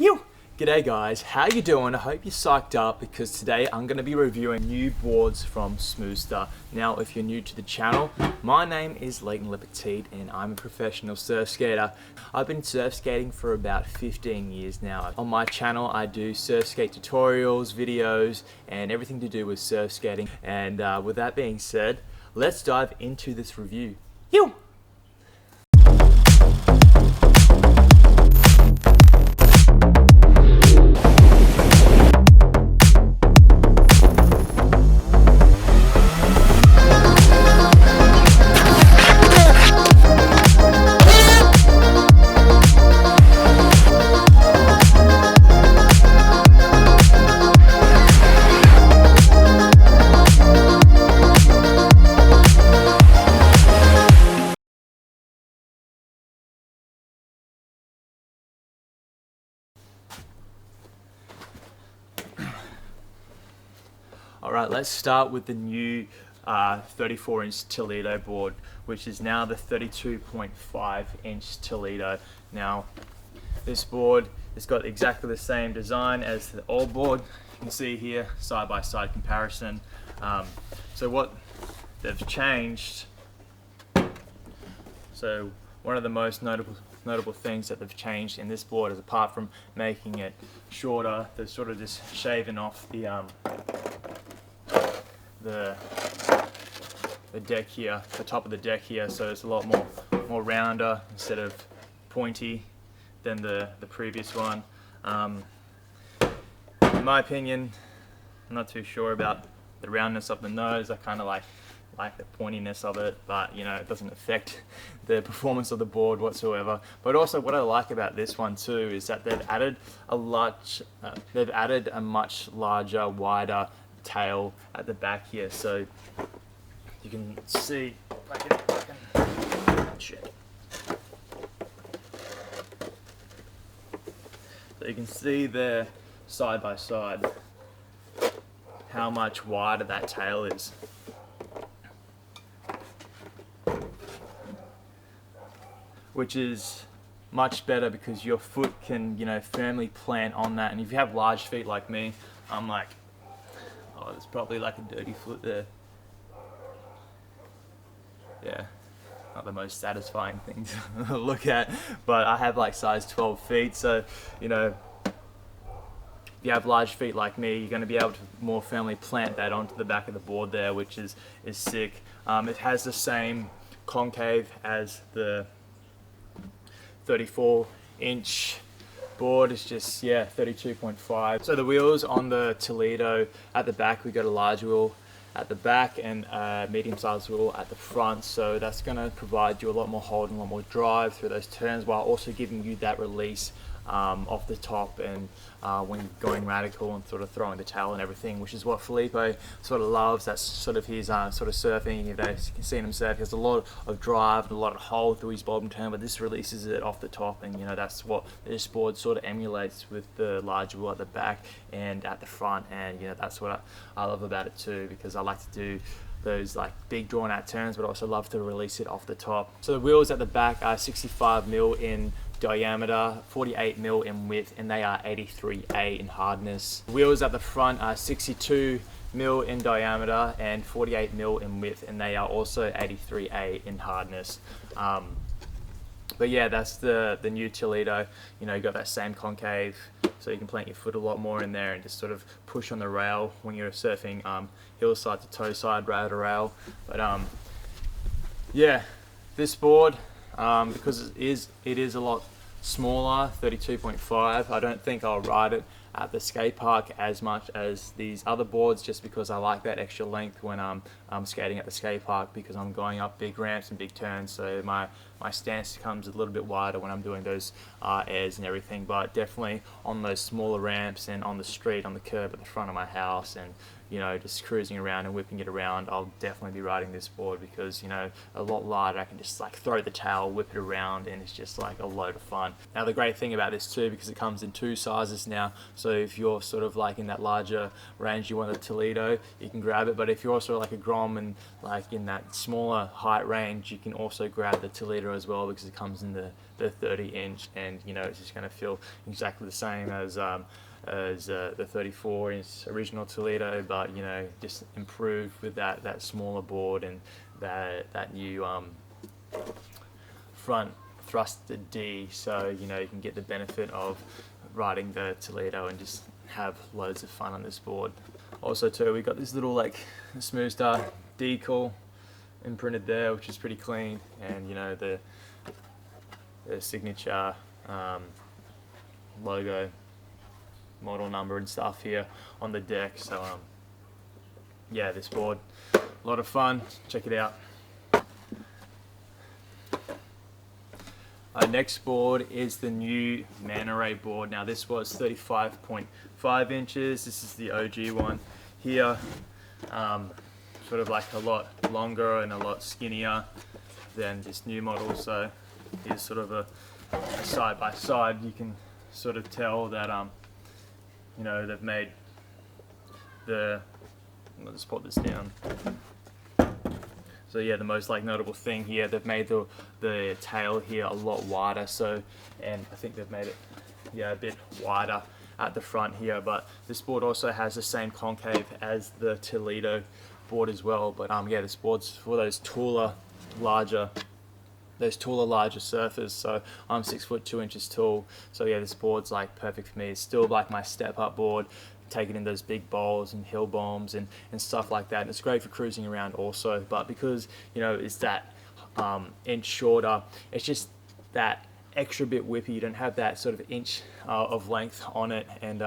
Yo! G'day guys, how you doing? I hope you're psyched up because today I'm going to be reviewing new boards from Smoothstar. Now if you're new to the channel, my name is Leighton Lepetit and I'm a professional surf skater. I've been surf skating for about 15 years now. On my channel I do surf skate tutorials, videos and everything to do with surf skating. And with that being said, let's dive into this review. Yo! Alright, let's start with the new 34-inch Toledo board, which is now the 32.5-inch Toledo. Now, this board has got exactly the same design as the old board. You can see here, side-by-side comparison. So what they've changed, so one of the most notable things that they've changed in this board is, apart from making it shorter, they've sort of just shaven off the deck here, the top of the deck here, so it's a lot more rounder instead of pointy than the previous one. In my opinion, I'm not too sure about the roundness of the nose. I kind of like the pointiness of it, but you know, it doesn't affect the performance of the board whatsoever. But also what I like about this one too is that they've added a much larger, wider tail at the back here, so you can see so you can see there side by side how much wider that tail is. Which is much better because your foot can, you know, firmly plant on that. And if you have large feet like me, I'm like, oh, there's probably like a dirty foot there. Yeah, not the most satisfying thing to look at, but I have like size 12 feet, so you know, if you have large feet like me, you're going to be able to more firmly plant that onto the back of the board there, which is sick. It has the same concave as the 34-inch board. Is just, yeah, 32.5. So the wheels on the Toledo, at the back we got a large wheel at the back and a medium-sized wheel at the front, so that's going to provide you a lot more hold and a lot more drive through those turns, while also giving you that release off the top and when going radical and sort of throwing the tail and everything, which is what Felipe sort of loves. That's sort of his sort of surfing. If they've seen him surf, he has a lot of drive and a lot of hold through his bob and turn, but this releases it off the top, and you know, that's what this board sort of emulates with the large wheel at the back and at the front. And you know, that's what I love about it too, because I like to do those like big drawn out turns, but also love to release it off the top. So the wheels at the back are 65mm in diameter, 48mm in width, and they are 83A in hardness. The wheels at the front are 62mm in diameter and 48mm in width, and they are also 83A in hardness. But yeah, that's the new Toledo. You know, you got that same concave, so you can plant your foot a lot more in there and just sort of push on the rail when you're surfing hillside to toe side, rail to rail. But yeah, this board, because it is a lot smaller, 32.5. I don't think I'll ride it at the skate park as much as these other boards, just because I like that extra length when I'm skating at the skate park, because I'm going up big ramps and big turns, so my stance comes a little bit wider when I'm doing those airs and everything. But definitely on those smaller ramps and on the street, on the curb at the front of my house, and you know, just cruising around and whipping it around, I'll definitely be riding this board, because you know, a lot lighter. I can just like throw the towel, whip it around, and it's just like a load of fun. Now the great thing about this too, because it comes in two sizes now, So if you're sort of like in that larger range, you want a Toledo, you can grab it. But if you're also like a Grom and like in that smaller height range, you can also grab the Toledo as well, because it comes in the 30-inch, and you know, it's just going to feel exactly the same as the 34-inch original Toledo, but you know, just improved with that smaller board and that new front thruster D. So you know, you can get the benefit of riding the Toledo and just have loads of fun on this board. Also too, we got this little like Smoothstar decal imprinted there, which is pretty clean, and you know, the signature logo, model number and stuff here on the deck. So yeah, this board, a lot of fun, check it out. Our next board is the new Manta board. Now this was 35.5 inches. This is the OG one here. Sort of like a lot longer and a lot skinnier than this new model. So here's sort of a side by side. You can sort of tell that you know, they've made I'll just put this down. So yeah, the most like notable thing here, they've made the tail here a lot wider. So, and I think they've made it, yeah, a bit wider at the front here. But this board also has the same concave as the Toledo board as well. But yeah, this board's for those taller, larger surfers. So I'm 6 foot 2 inches tall. So yeah, this board's like perfect for me. It's still like my step up board, taking in those big bowls and hill bombs and stuff like that. And it's great for cruising around also. But because, you know, it's that inch shorter, it's just that extra bit whippy. You don't have that sort of inch of length on it, and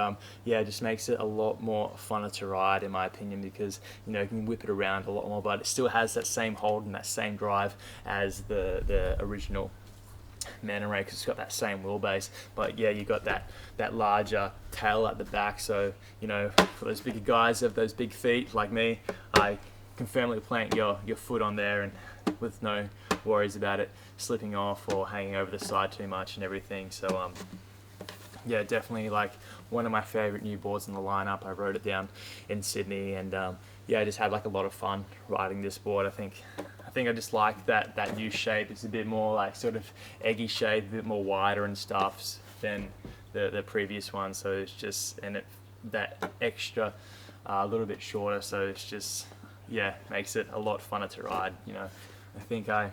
yeah, it just makes it a lot more funner to ride, in my opinion, because you know, you can whip it around a lot more, but it still has that same hold and that same drive as the original Manta, because it's got that same wheelbase. But yeah, you got that larger tail at the back, so you know, for those bigger guys who have those big feet like me, I can firmly plant your foot on there and with no worries about it slipping off or hanging over the side too much and everything. So yeah, definitely like one of my favorite new boards in the lineup. I rode it down in Sydney, and yeah, I just had like a lot of fun riding this board. I think I just like that new shape. It's a bit more like sort of eggy shape, a bit more wider and stuff than the previous one. So it's just, and that extra a little bit shorter, so it's just, yeah, makes it a lot funner to ride. You know, I think I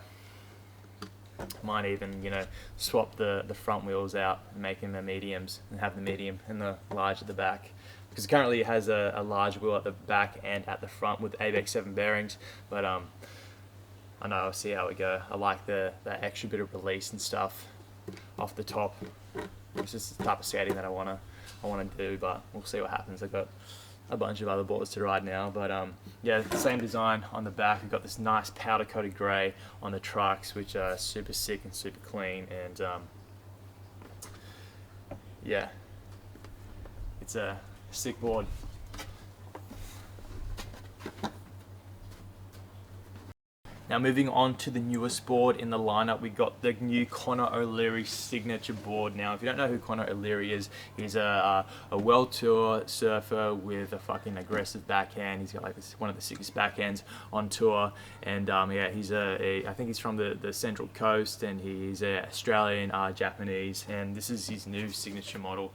might even, you know, swap the front wheels out and make them the mediums and have the medium and the large at the back, because currently it has a large wheel at the back and at the front with ABEX 7 bearings. But I know, I'll see how we go. I like that extra bit of release and stuff off the top. It's just the type of skating that I wanna do, but we'll see what happens. I've got a bunch of other boards to ride now, but yeah, same design on the back. We've got this nice powder coated grey on the trucks, which are super sick and super clean, and yeah, it's a sick board. Now moving on to the newest board in the lineup, we got the new Conor O'Leary signature board. Now, if you don't know who Conor O'Leary is, he's a World Tour surfer with a fucking aggressive backhand. He's got like one of the sickest backhands on tour, and yeah, he's I think he's from the Central Coast, and he's Australian, Japanese, and this is his new signature model.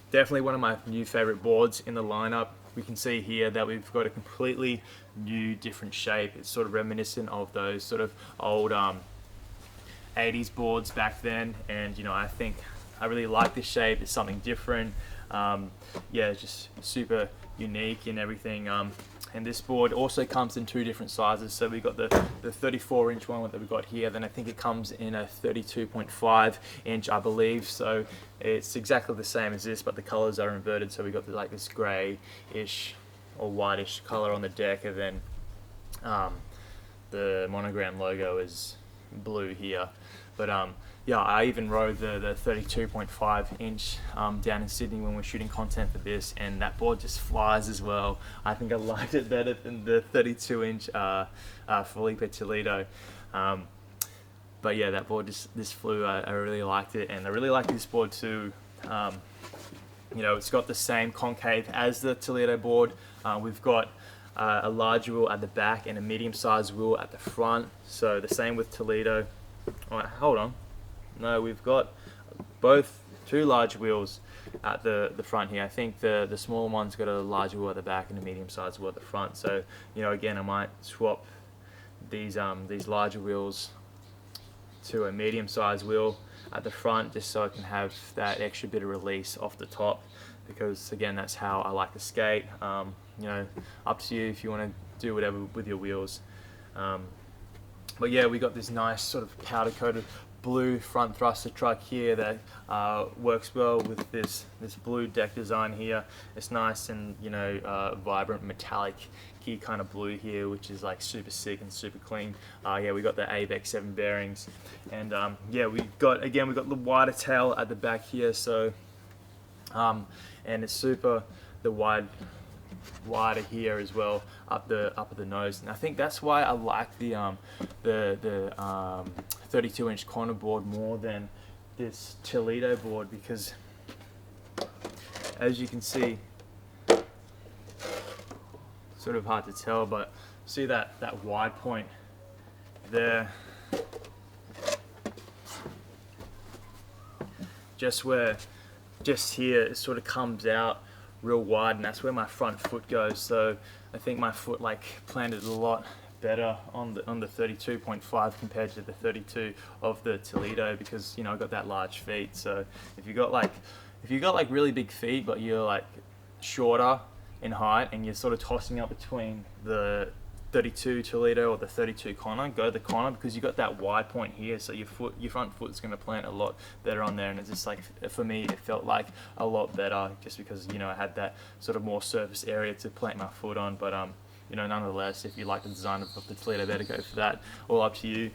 Definitely one of my new favorite boards in the lineup. We can see here that we've got a completely new, different shape. It's sort of reminiscent of those sort of old 80s boards back then, and you know, I think I really like this shape. It's something different. Yeah, just super unique and everything. And this board also comes in 2 different sizes. So we got the 34-inch one that we got here. Then I think it comes in a 32.5 inch, I believe. So it's exactly the same as this, but the colors are inverted. So we got like this gray-ish or whitish color on the deck, and then the monogram logo is blue here. But yeah, I even rode the 32.5 inch down in Sydney when we're shooting content for this, and that board just flies as well. I think I liked it better than the 32-inch Felipe Toledo. But yeah, that board just flew. I really liked it, and I really like this board too. You know, it's got the same concave as the Toledo board. We've got a large wheel at the back and a medium-sized wheel at the front. So the same with Toledo. All right, hold on. No, we've got both two large wheels at the front here. I think the smaller one's got a larger wheel at the back and a medium-sized wheel at the front. So, you know, again, I might swap these larger wheels to a medium-sized wheel at the front, just so I can have that extra bit of release off the top, because again, that's how I like to skate. You know, up to you if you want to do whatever with your wheels. But yeah, we got this nice sort of powder coated blue front thruster truck here that works well with this blue deck design here. It's nice and, you know, vibrant metallic key kind of blue here, which is like super sick and super clean. Yeah, we got the ABEX 7 bearings, and yeah, we got the wider tail at the back here. So and it's super wider here as well, up the nose, and I think that's why I like the 32-inch corner board more than this Toledo board, because as you can see, sort of hard to tell, but see that wide point there, just here it sort of comes out real wide, and that's where my front foot goes. So I think my foot like planted a lot better on the 32.5 compared to the 32 of the Toledo, because, you know, I got that large feet. So if you got like really big feet but you're like shorter in height and you're sort of tossing up between the 32 Toledo or the 32 Connor, go the Connor, because you got that wide point here, so your front foot is going to plant a lot better on there. And it's just like, for me, it felt like a lot better, just because, you know, I had that sort of more surface area to plant my foot on. But you know, nonetheless, if you like the design of the Toledo, better go for that. All up to you.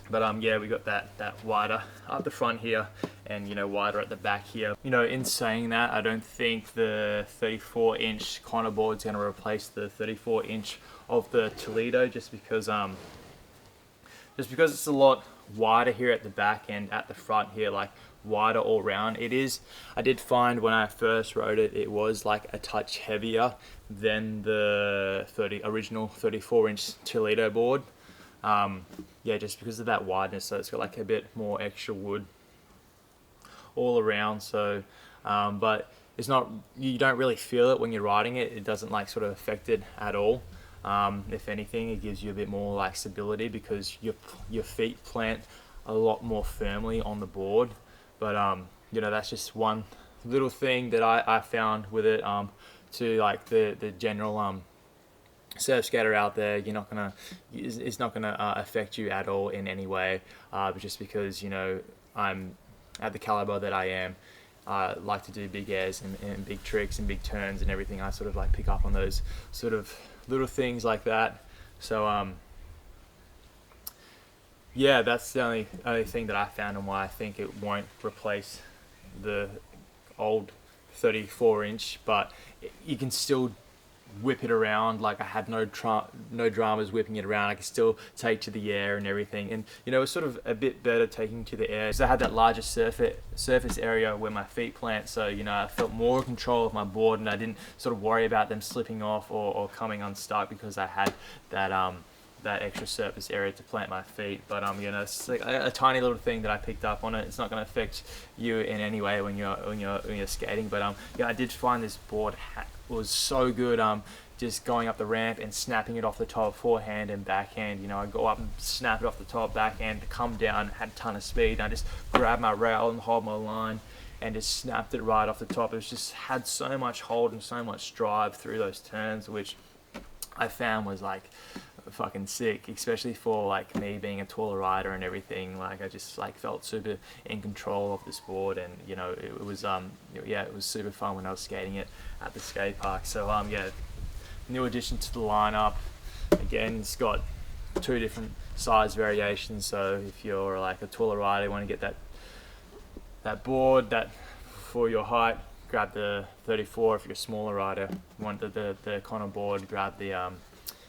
But yeah, we got that wider up the front here, and, you know, wider at the back here. You know, in saying that, I don't think the 34-inch Connor board is going to replace the 34-inch of the Toledo, just because it's a lot wider here at the back and at the front here, like wider all round. It is, I did find when I first rode it, it was like a touch heavier than the original 34-inch Toledo board. Yeah, just because of that wideness, so it's got like a bit more extra wood all around. So but it's not, you don't really feel it when you're riding it. It doesn't like sort of affect it at all. If anything, it gives you a bit more like stability, because your feet plant a lot more firmly on the board. But you know, that's just one little thing that I found with it. To like the general surf skater out there, it's not gonna affect you at all in any way. Just because, you know, I'm at the caliber that I am, like to do big airs and big tricks and big turns and everything. I sort of like pick up on those sort of little things like that. So yeah, that's the only thing that I found, and why I think it won't replace the old 34-inch, but you can still whip it around. Like, I had no dramas whipping it around. I could still take to the air and everything, and, you know, it's sort of a bit better taking to the air, because I had that larger surface area where my feet plant. So, you know, I felt more in control of my board, and I didn't sort of worry about them slipping off or coming unstuck, because I had that extra surface area to plant my feet. But you know, it's like a tiny little thing that I picked up on it. It's not going to affect you in any way when you're skating. But yeah, I did find this board was so good. Just going up the ramp and snapping it off the top, forehand and backhand. You know, I go up and snap it off the top, backhand, come down, had a ton of speed. And I just grabbed my rail and hold my line and just snapped it right off the top. It was just had so much hold and so much drive through those turns, which I found was like fucking sick, especially for like me being a taller rider and everything. Like, I just like felt super in control of this board, and, you know, it was yeah, it was super fun when I was skating it at the skate park. So yeah, new addition to the lineup. Again, it's got 2 different size variations. So if you're like a taller rider, you want to get that board that for your height, grab the 34. If you're a smaller rider, you want the Connor board, grab the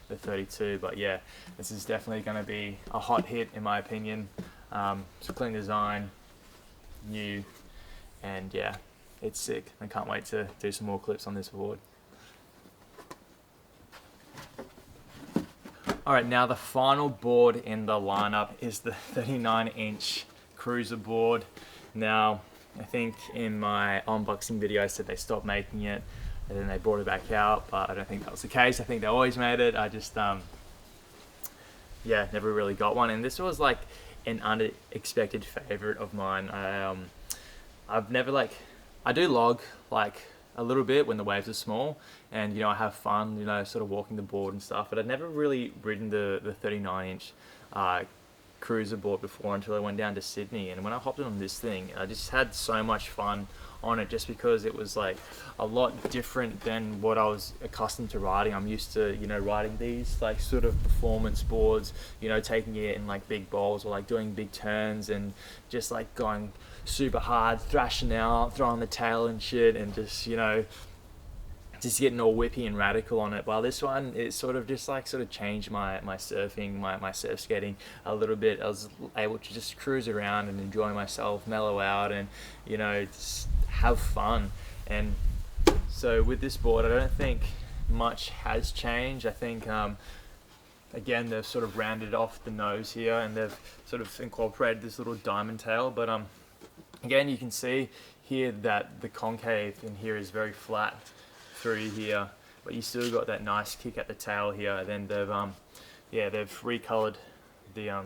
32. But yeah, this is definitely going to be a hot hit in my opinion. It's a clean design, new, and yeah, it's sick. I can't wait to do some more clips on this board. Alright, now the final board in the lineup is the 39-inch cruiser board. Now, I think in my unboxing video I said they stopped making it and then they brought it back out, but I don't think that was the case. I think they always made it. I just, yeah, never really got one. And this was like an unexpected favorite of mine. I've never I do log like a little bit when the waves are small, and I have fun, sort of walking the board and stuff, but I'd never really ridden the 39-inch cruiser board before until I went down to Sydney. And when I hopped on this thing, I just had so much fun on it, just because it was like a lot different than what I was accustomed to riding. I'm used to riding these like sort of performance boards, taking it in like big bowls or like doing big turns and just like going super hard, thrashing out, throwing the tail and shit, and just just getting all whippy and radical on it. While this one, it sort of just like changed my surfing, my surf skating a little bit. I was able to just cruise around and enjoy myself, mellow out, and just have fun. And so with this board, I don't think much has changed. I think again, they've sort of rounded off the nose here, and they've sort of incorporated this little diamond tail. But again, you can see here that the concave in here is very flat through here, but you still got that nice kick at the tail here. And then they've they've recolored the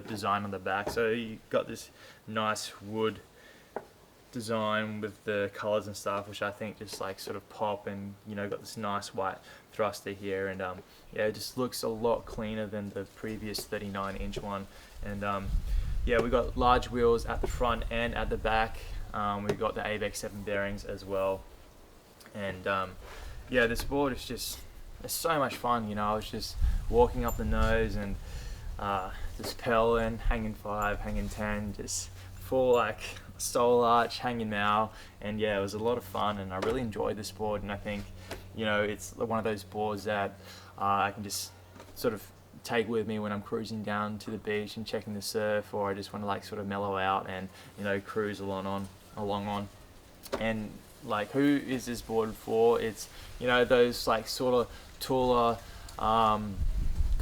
design on the back, so you got this nice wood design with the colors and stuff, which I think just like sort of pop, and got this nice white thruster here, and yeah, it just looks a lot cleaner than the previous 39-inch one. And yeah, we got large wheels at the front and at the back. We've got the ABEX 7 bearings as well. And yeah, this board is just, it's so much fun. I was just walking up the nose and just pedaling, hanging 5, hanging 10, just full like stole arch, hanging mow. And yeah, it was a lot of fun, and I really enjoyed this board. And I think it's one of those boards that I can just sort of take with me when I'm cruising down to the beach and checking the surf, or I just want to like sort of mellow out and cruise along on. And like, who is this board for? It's those like sort of taller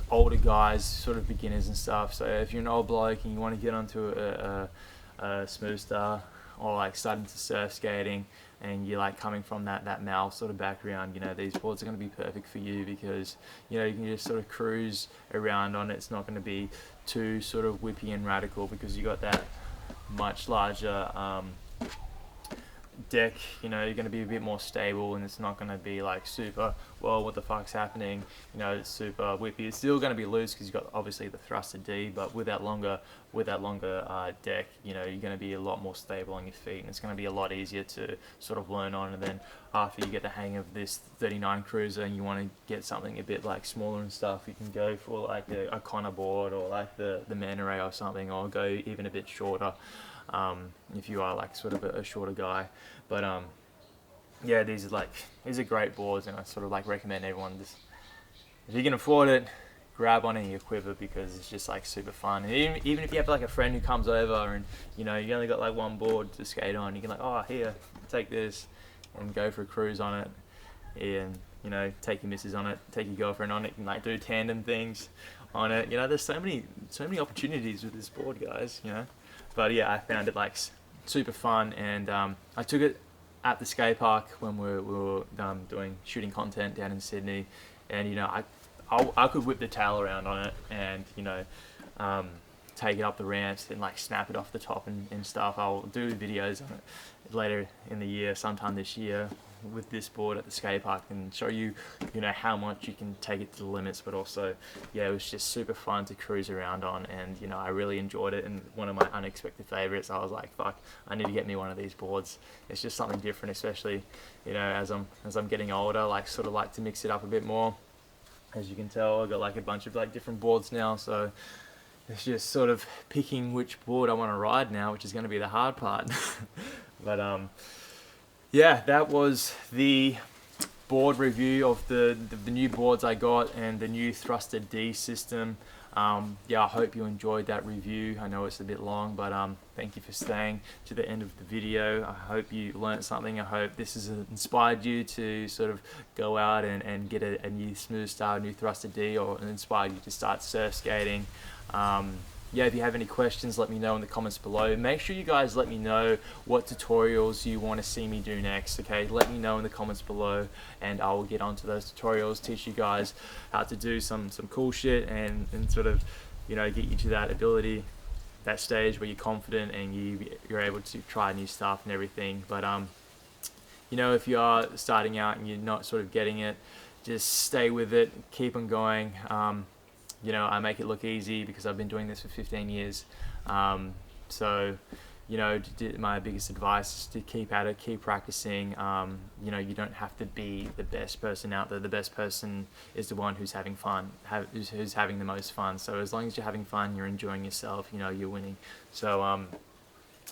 older guys, sort of beginners and stuff. So if you're an old bloke and you want to get onto a Smoothstar, or like starting to surf skating, and you're like coming from that Mal sort of background, these boards are going to be perfect for you, because you can just sort of cruise around on it. It's not going to be too sort of whippy and radical, because you got that much larger deck. You're going to be a bit more stable, and it's not going to be like super, well, what the fuck's happening, it's super whippy. It's still going to be loose because you've got obviously the thruster D, but with that longer deck, you're going to be a lot more stable on your feet, and it's going to be a lot easier to sort of learn on. And then after you get the hang of this 39 cruiser and you want to get something a bit like smaller and stuff, you can go for like a Connor board, or like the Manta Ray or something, or go even a bit shorter if you are like sort of a shorter guy. But yeah, these are great boards, and I sort of like recommend everyone just, if you can afford it, grab one in your quiver, because it's just like super fun. And even if you have like a friend who comes over and you only got like one board to skate on, you can like, oh, here, take this, and go for a cruise on it, and take your missus on it, take your girlfriend on it, and like do tandem things on it. There's so many opportunities with this board, guys. But yeah, I found it like super fun, and I took it at the skate park when we were shooting content down in Sydney, and I could whip the tail around on it, and take it up the ramps and like snap it off the top and stuff. I'll do videos on it later in the year, sometime this year, with this board at the skate park, and show you how much you can take it to the limits. But also, yeah, it was just super fun to cruise around on, and I really enjoyed it. And one of my unexpected favorites, I was like, fuck, I need to get me one of these boards. It's just something different, especially as I'm getting older, like sort of like to mix it up a bit more. As you can tell, I've got like a bunch of like different boards now, so it's just sort of picking which board I want to ride now, which is going to be the hard part. But yeah, that was the board review of the new boards I got, and the new Thruster D system. Yeah, I hope you enjoyed that review. I know it's a bit long, but thank you for staying to the end of the video. I hope you learned something. I hope this has inspired you to sort of go out and get a new Smoothstar, new Thruster D, or inspired you to start surf skating. Yeah, if you have any questions, let me know in the comments below. Make sure you guys let me know what tutorials you want to see me do next, okay? Let me know in the comments below, and I will get onto those tutorials, teach you guys how to do some cool shit, and sort of, you know, get you to that ability, that stage where you're confident and you're able to try new stuff and everything. But you know, if you are starting out and you're not sort of getting it, just stay with it, keep on going. You know, I make it look easy because I've been doing this for 15 years. So, you know, my biggest advice is to keep at it, keep practicing. You know, you don't have to be the best person out there. The best person is the one who's having fun, who's having the most fun. So as long as you're having fun, you're enjoying yourself, you know, you're winning. So,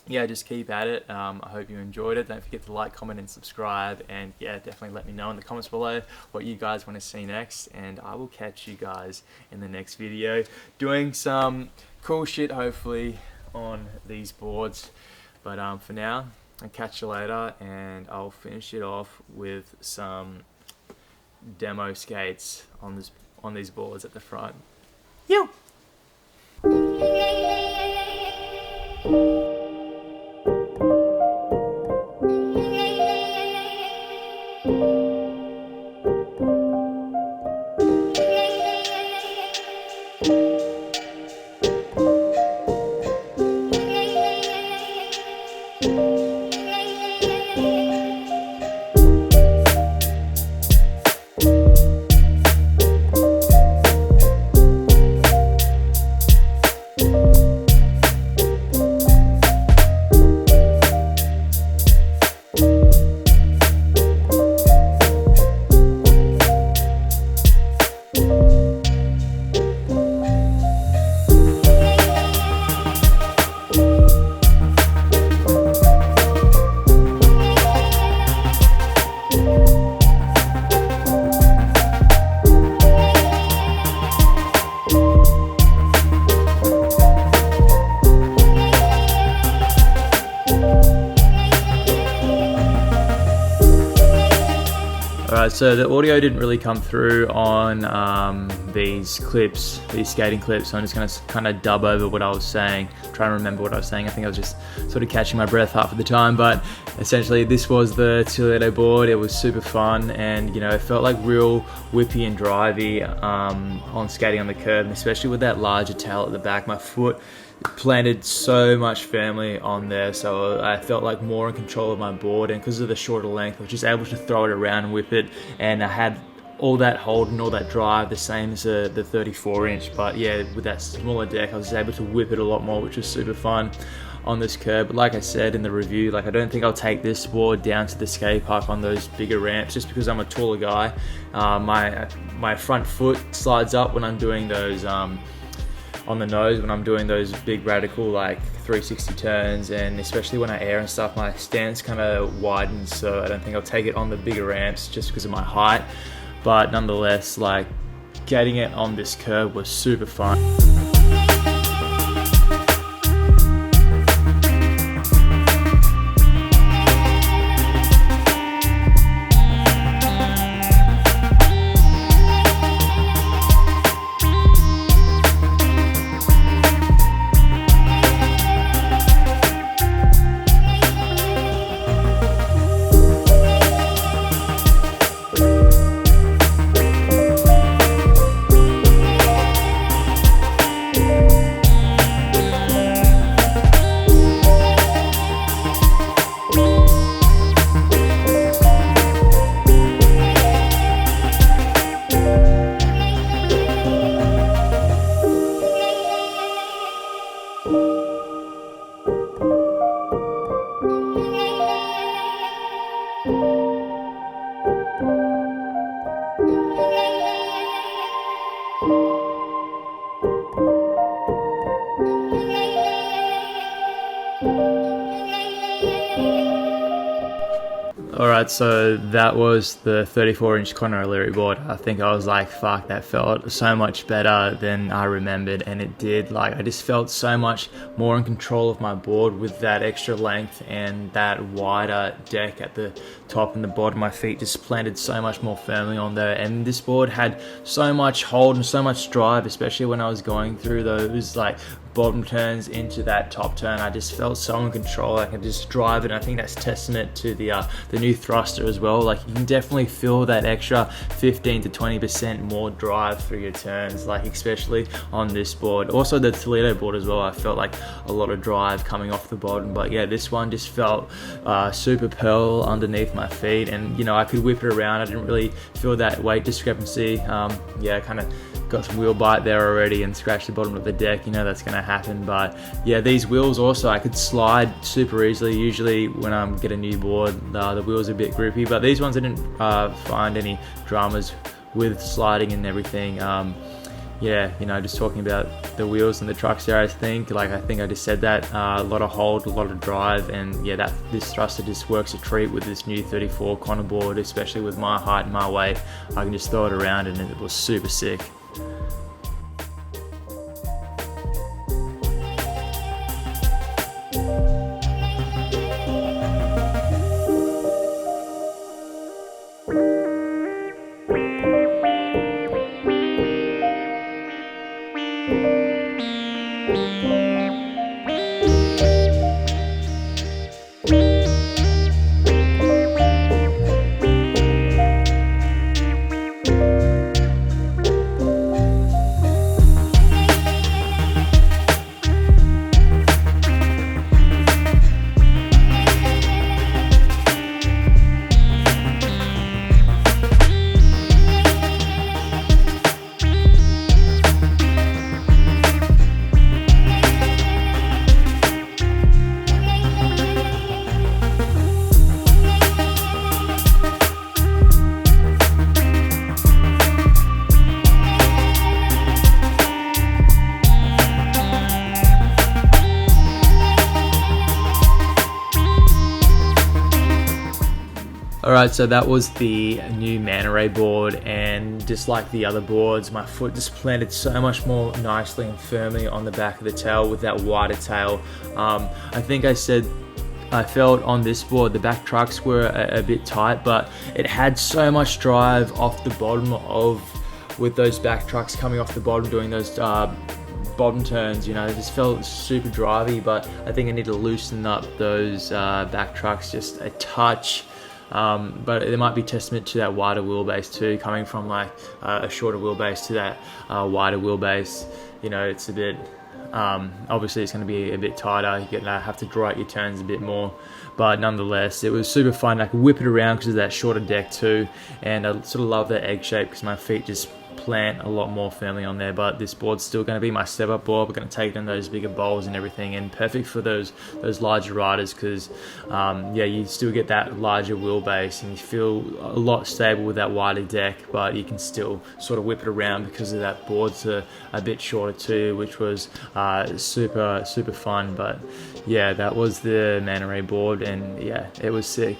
yeah, just keep at it. I hope you enjoyed it. Don't forget to like, comment, and subscribe. And yeah, definitely let me know in the comments below what you guys want to see next. And I will catch you guys in the next video doing some cool shit, hopefully, on these boards. But for now, I'll catch you later, and I'll finish it off with some demo skates on these boards at the front. Yo! Alright, so the audio didn't really come through on these clips, these skating clips, so I'm just going to kind of dub over what I was saying, try and remember what I was saying. I think I was just sort of catching my breath half of the time, but essentially this was the Toledo board. It was super fun, and you know, it felt like real whippy and drivey on skating on the curb, and especially with that larger tail at the back. My foot planted so much firmly on there, so I felt like more in control of my board, and because of the shorter length I was just able to throw it around and whip it, and I had all that hold and all that drive the same as the 34-inch, but yeah, with that smaller deck I was able to whip it a lot more, which was super fun on this curb. But like I said in the review, like I don't think I'll take this board down to the skate park on those bigger ramps, just because I'm a taller guy. My front foot slides up when I'm doing those on the nose, when I'm doing those big radical like 360 turns, and especially when I air and stuff, my stance kind of widens, so I don't think I'll take it on the bigger ramps just because of my height. But nonetheless, like, getting it on this curb was super fun. Alright, so that was the 34-inch Conor O'Leary board. I think I was like, fuck, that felt so much better than I remembered, and it did. Like, I just felt so much more in control of my board with that extra length and that wider deck at the top and the bottom. My feet just planted so much more firmly on there, and this board had so much hold and so much drive, especially when I was going through those like bottom turns into that top turn. I just felt so in control. I could just drive it. I think that's testament to the new thruster as well. Like, you can definitely feel that extra 15 to 20% more drive through your turns, like especially on this board. Also the Toledo board as well, I felt like a lot of drive coming off the bottom, but yeah, this one just felt super pearl underneath my feet, and you know, I could whip it around. I didn't really feel that weight discrepancy. Yeah, kind of got some wheel bite there already and scratched the bottom of the deck. You know that's going to happen. But yeah, these wheels also, I could slide super easily. Usually when I get a new board, the wheels are a bit grippy, but these ones I didn't find any dramas with sliding and everything. Yeah, you know, just talking about the wheels and the trucks there, I think I just said that, a lot of hold, a lot of drive, and yeah, this thruster just works a treat with this new 34 Conor board, especially with my height and my weight. I can just throw it around and it was super sick. Alright, so that was the new Manta board, and just like the other boards, my foot just planted so much more nicely and firmly on the back of the tail with that wider tail. I think I said I felt on this board the back trucks were a bit tight, but it had so much drive off the bottom with those back trucks coming off the bottom doing those bottom turns. You know, it just felt super drivey, but I think I need to loosen up those back trucks just a touch. But it might be testament to that wider wheelbase too, coming from like a shorter wheelbase to that wider wheelbase. You know, it's a bit obviously it's going to be a bit tighter. You're going to have to draw out your turns a bit more, but nonetheless it was super fun. I could whip it around because of that shorter deck too, and I sort of love that egg shape because my feet just plant a lot more firmly on there. But this board's still going to be my step up board. We're going to take it in those bigger bowls and everything, and perfect for those larger riders because yeah, you still get that larger wheelbase and you feel a lot stable with that wider deck, but you can still sort of whip it around because of that board's a bit shorter too, which was super fun. But yeah, that was the Manta board, and yeah, it was sick.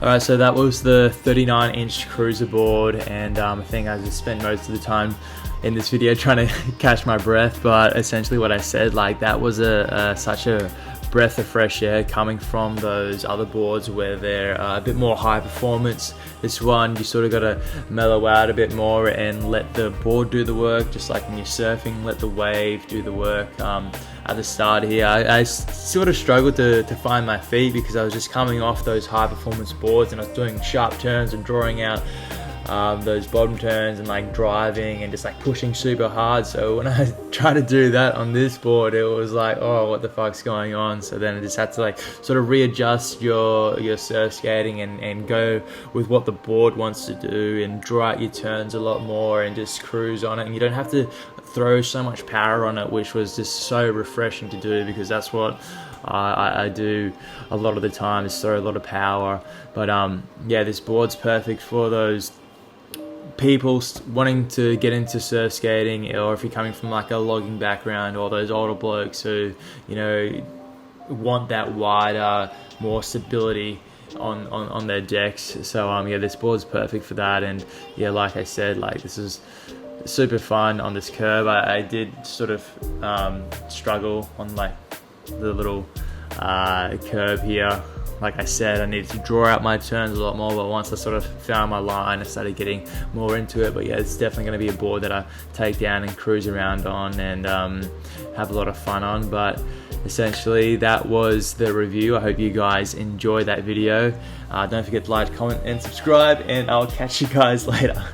Alright, so that was the 39-inch cruiser board, and I think I just spent most of the time in this video trying to catch my breath, but essentially what I said, like, that was such a breath of fresh air coming from those other boards where they're a bit more high performance. This one, you sort of got to mellow out a bit more and let the board do the work, just like when you're surfing, let the wave do the work. At the start here, I sort of struggled to find my feet because I was just coming off those high performance boards and I was doing sharp turns and drawing out those bottom turns and like driving and just like pushing super hard. So when I tried to do that on this board, it was like, oh, what the fuck's going on? So then I just had to like sort of readjust your surf skating and go with what the board wants to do and draw out your turns a lot more and just cruise on it, and you don't have to throw so much power on it, which was just so refreshing to do, because that's what I do a lot of the time, is throw a lot of power. But yeah, this board's perfect for those people wanting to get into surf skating, or if you're coming from like a logging background, or those older blokes who, you know, want that wider, more stability on their decks. So yeah, this board's perfect for that. And yeah, like I said, like, this is super fun on this curve. I did sort of struggle on like the little curve here. Like I said, I needed to draw out my turns a lot more, but once I sort of found my line, I started getting more into it. But yeah, it's definitely going to be a board that I take down and cruise around on and have a lot of fun on. But essentially, that was the review. I hope you guys enjoyed that video. Don't forget to like, comment, and subscribe, and I'll catch you guys later.